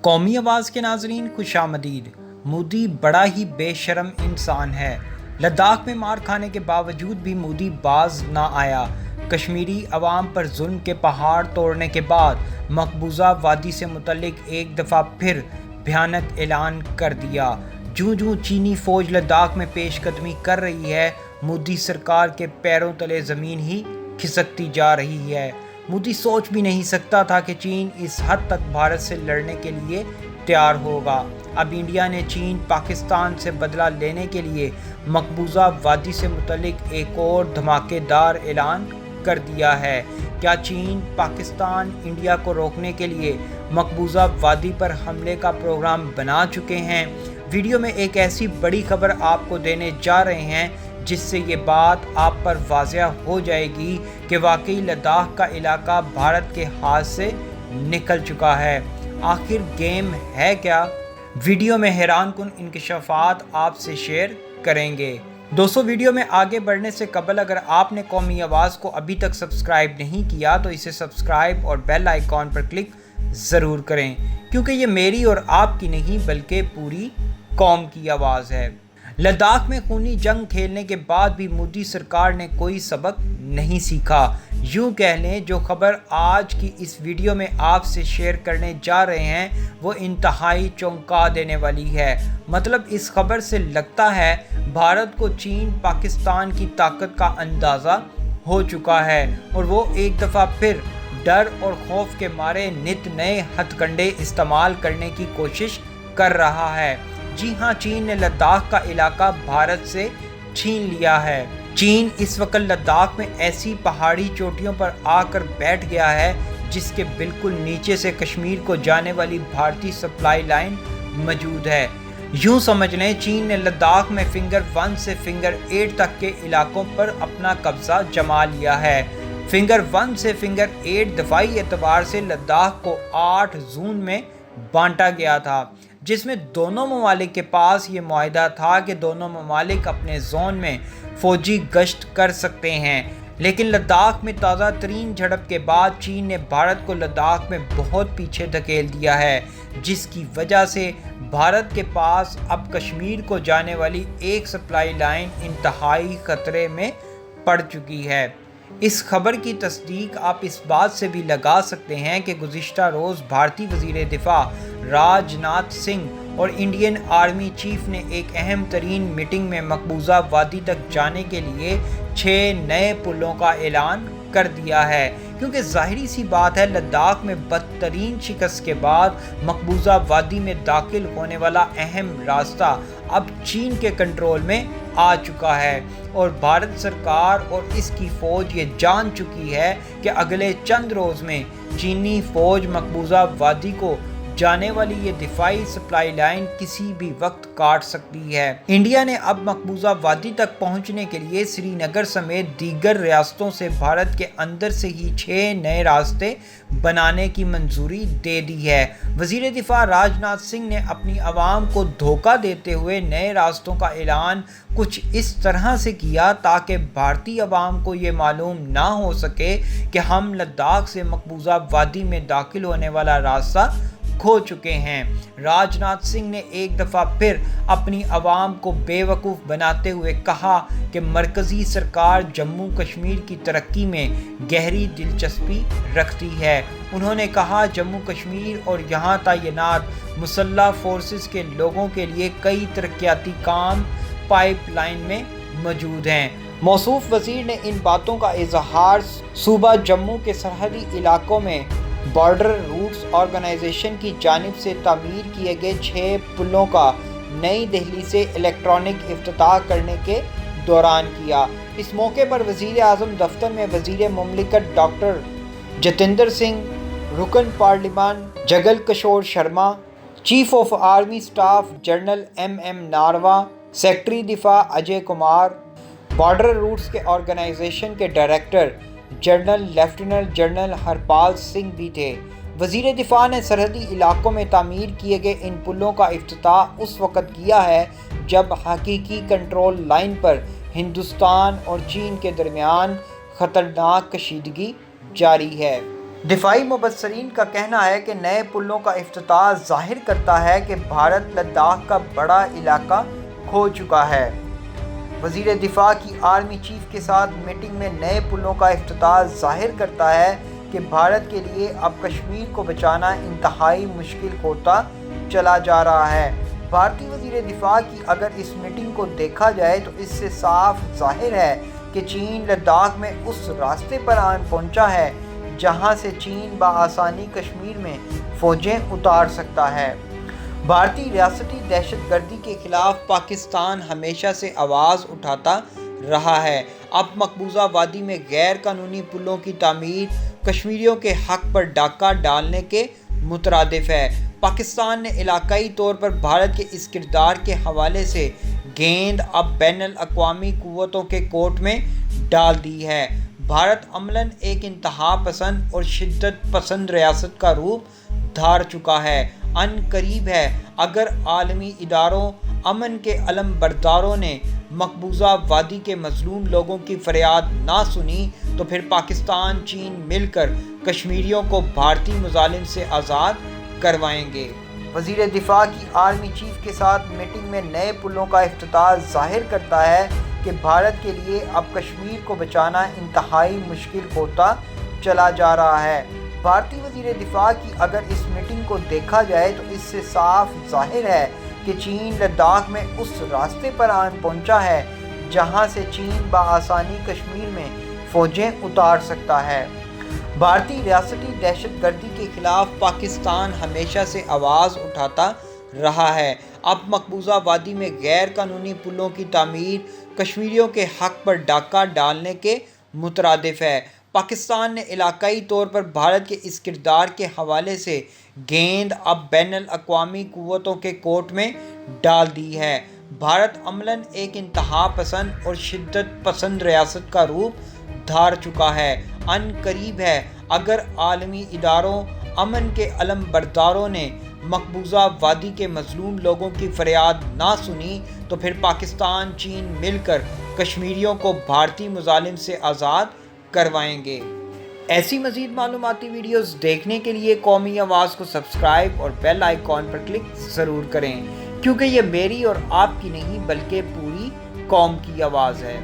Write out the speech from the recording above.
قومی آواز کے ناظرین خوش آمدید۔ مودی بڑا ہی بے شرم انسان ہے۔ لداخ میں مار کھانے کے باوجود بھی مودی باز نہ آیا۔ کشمیری عوام پر ظلم کے پہاڑ توڑنے کے بعد مقبوضہ وادی سے متعلق ایک دفعہ پھر بھیانک اعلان کر دیا۔ جوں جوں چینی فوج لداخ میں پیش قدمی کر رہی ہے، مودی سرکار کے پیروں تلے زمین ہی کھسکتی جا رہی ہے۔ مودی سوچ بھی نہیں سکتا تھا کہ چین اس حد تک بھارت سے لڑنے کے لیے تیار ہوگا۔ اب انڈیا نے چین پاکستان سے بدلہ لینے کے لیے مقبوضہ وادی سے متعلق ایک اور دھماکے دار اعلان کر دیا ہے۔ کیا چین پاکستان انڈیا کو روکنے کے لیے مقبوضہ وادی پر حملے کا پروگرام بنا چکے ہیں؟ ویڈیو میں ایک ایسی بڑی خبر آپ کو دینے جا رہے ہیں جس سے یہ بات آپ پر واضح ہو جائے گی کہ واقعی لداخ کا علاقہ بھارت کے ہاتھ سے نکل چکا ہے۔ آخر گیم ہے کیا؟ ویڈیو میں حیران کن انکشافات آپ سے شیئر کریں گے۔ دوستو، ویڈیو میں آگے بڑھنے سے قبل اگر آپ نے قومی آواز کو ابھی تک سبسکرائب نہیں کیا تو اسے سبسکرائب اور بیل آئیکن پر کلک ضرور کریں، کیونکہ یہ میری اور آپ کی نہیں بلکہ پوری قوم کی آواز ہے۔ لداخ میں خونی جنگ کھیلنے کے بعد بھی مودی سرکار نے کوئی سبق نہیں سیکھا۔ یوں کہہ لیں، جو خبر آج کی اس ویڈیو میں آپ سے شیئر کرنے جا رہے ہیں وہ انتہائی چونکا دینے والی ہے۔ مطلب اس خبر سے لگتا ہے بھارت کو چین پاکستان کی طاقت کا اندازہ ہو چکا ہے اور وہ ایک دفعہ پھر ڈر اور خوف کے مارے نت نئے ہتھ کنڈے استعمال کرنے کی کوشش کر رہا ہے۔ جی ہاں، چین نے لداخ کا علاقہ بھارت سے چھین لیا ہے۔ چین اس وقت لداخ میں ایسی پہاڑی چوٹیوں پر آ کر بیٹھ گیا ہے جس کے بالکل نیچے سے کشمیر کو جانے والی بھارتی سپلائی لائن موجود ہے۔ یوں سمجھ لیں، چین نے لداخ میں فنگر 1 سے فنگر 8 تک کے علاقوں پر اپنا قبضہ جما لیا ہے۔ فنگر 1 سے فنگر 8 دفاعی اعتبار سے لداخ کو 8 زون میں بانٹا گیا تھا، جس میں دونوں ممالک کے پاس یہ معاہدہ تھا کہ دونوں ممالک اپنے زون میں فوجی گشت کر سکتے ہیں۔ لیکن لداخ میں تازہ ترین جھڑپ کے بعد چین نے بھارت کو لداخ میں بہت پیچھے دھکیل دیا ہے، جس کی وجہ سے بھارت کے پاس اب کشمیر کو جانے والی ایک سپلائی لائن انتہائی خطرے میں پڑ چکی ہے۔ اس خبر کی تصدیق آپ اس بات سے بھی لگا سکتے ہیں کہ گزشتہ روز بھارتی وزیر دفاع راج ناتھ سنگھ اور انڈین آرمی چیف نے ایک اہم ترین میٹنگ میں مقبوضہ وادی تک جانے کے لیے 6 نئے پلوں کا اعلان کر دیا ہے، کیونکہ ظاہری سی بات ہے لداخ میں بدترین شکست کے بعد مقبوضہ وادی میں داخل ہونے والا اہم راستہ اب چین کے کنٹرول میں آ چکا ہے اور بھارت سرکار اور اس کی فوج یہ جان چکی ہے کہ اگلے چند روز میں چینی فوج مقبوضہ وادی کو جانے والی یہ دفاعی سپلائی لائن کسی بھی وقت کاٹ سکتی ہے۔ انڈیا نے اب مقبوضہ وادی تک پہنچنے کے لیے سری نگر سمیت دیگر ریاستوں سے بھارت کے اندر سے ہی 6 نئے راستے بنانے کی منظوری دے دی ہے۔ وزیر دفاع راج ناتھ سنگھ نے اپنی عوام کو دھوکہ دیتے ہوئے نئے راستوں کا اعلان کچھ اس طرح سے کیا تاکہ بھارتی عوام کو یہ معلوم نہ ہو سکے کہ ہم لداخ سے مقبوضہ وادی میں داخل ہونے والا راستہ کھو چکے ہیں۔ راج ناتھ سنگھ نے ایک دفعہ پھر اپنی عوام کو بے وقوف بناتے ہوئے کہا کہ مرکزی سرکار جموں کشمیر کی ترقی میں گہری دلچسپی رکھتی ہے۔ انہوں نے کہا جموں کشمیر اور یہاں تعینات مسلح فورسز کے لوگوں کے لیے کئی ترقیاتی کام پائپ لائن میں موجود ہیں۔ موصوف وزیر نے ان باتوں کا اظہار صوبہ جموں کے سرحدی علاقوں میں بارڈر روٹس آرگنائزیشن کی جانب سے تعمیر کیے گئے 6 پلوں کا نئی دہلی سے الیکٹرانک افتتاح کرنے کے دوران کیا۔ اس موقع پر وزیر اعظم دفتر میں وزیر مملکت ڈاکٹر جتیندر سنگھ، رکن پارلیمان Jugal Kishore Sharma, chief of army staff general M Naravane, secretary دفاع اجے کمار، بارڈر روٹس کے آرگنائزیشن کے director general lieutenant general Harpal Singh بھی تھے۔ وزیر دفاع نے سرحدی علاقوں میں تعمیر کیے گئے ان پلوں کا افتتاح اس وقت کیا ہے جب حقیقی کنٹرول لائن پر ہندوستان اور چین کے درمیان خطرناک کشیدگی جاری ہے۔ دفاعی مبصرین کا کہنا ہے کہ نئے پلوں کا افتتاح ظاہر کرتا ہے کہ بھارت لداخ کا بڑا علاقہ کھو چکا ہے۔ وزیر دفاع کی آرمی چیف کے ساتھ میٹنگ میں نئے پلوں کا افتتاح ظاہر کرتا ہے کہ بھارت کے لیے اب کشمیر کو بچانا انتہائی مشکل ہوتا چلا جا رہا ہے۔ بھارتی وزیر دفاع کی اگر اس میٹنگ کو دیکھا جائے تو اس سے صاف ظاہر ہے کہ چین لداخ میں اس راستے پر آن پہنچا ہے جہاں سے چین بآسانی کشمیر میں فوجیں اتار سکتا ہے۔ بھارتی ریاستی دہشت گردی کے خلاف پاکستان ہمیشہ سے آواز اٹھاتا رہا ہے۔ اب مقبوضہ وادی میں غیر قانونی پلوں کی تعمیر کشمیریوں کے حق پر ڈاکہ ڈالنے کے مترادف ہے۔ پاکستان نے علاقائی طور پر بھارت کے اس کردار کے حوالے سے گیند اب بین الاقوامی قوتوں کے کورٹ میں ڈال دی ہے۔ بھارت عملاً ایک انتہا پسند اور شدت پسند ریاست کا روپ دھار چکا ہے۔ ان قریب ہے اگر عالمی اداروں امن کے علم برداروں نے مقبوضہ وادی کے مظلوم لوگوں کی فریاد نہ سنی تو پھر پاکستان چین مل کر کشمیریوں کو بھارتی مظالم سے آزاد کروائیں گے۔ وزیر دفاع کی آرمی چیف کے ساتھ میٹنگ میں نئے پلوں کا افتتاح ظاہر کرتا ہے کہ بھارت کے لیے اب کشمیر کو بچانا انتہائی مشکل ہوتا چلا جا رہا ہے۔ بھارتی وزیر دفاع کی اگر اس میٹنگ کو دیکھا جائے تو اس سے صاف ظاہر ہے کہ چین لداخ میں اس راستے پر آن پہنچا ہے جہاں سے چین بآسانی کشمیر میں فوجیں اتار سکتا ہے۔ بھارتی ریاستی دہشت گردی کے خلاف پاکستان ہمیشہ سے آواز اٹھاتا رہا ہے۔ اب مقبوضہ وادی میں غیر قانونی پلوں کی تعمیر کشمیریوں کے حق پر ڈاکہ ڈالنے کے مترادف ہے۔ پاکستان نے علاقائی طور پر بھارت کے اس کردار کے حوالے سے گیند اب بین الاقوامی قوتوں کے کورٹ میں ڈال دی ہے۔ بھارت عملاً ایک انتہا پسند اور شدت پسند ریاست کا روپ دھار چکا ہے۔ ان قریب ہے اگر عالمی اداروں امن کے علم برداروں نے مقبوضہ وادی کے مظلوم لوگوں کی فریاد نہ سنی تو پھر پاکستان چین مل کر کشمیریوں کو بھارتی مظالم سے آزاد کروائیں گے۔ ایسی مزید معلوماتی ویڈیوز دیکھنے کے لیے قومی آواز کو سبسکرائب اور بیل آئیکن پر کلک ضرور کریں، کیونکہ یہ میری اور آپ کی نہیں بلکہ پوری قوم کی آواز ہے۔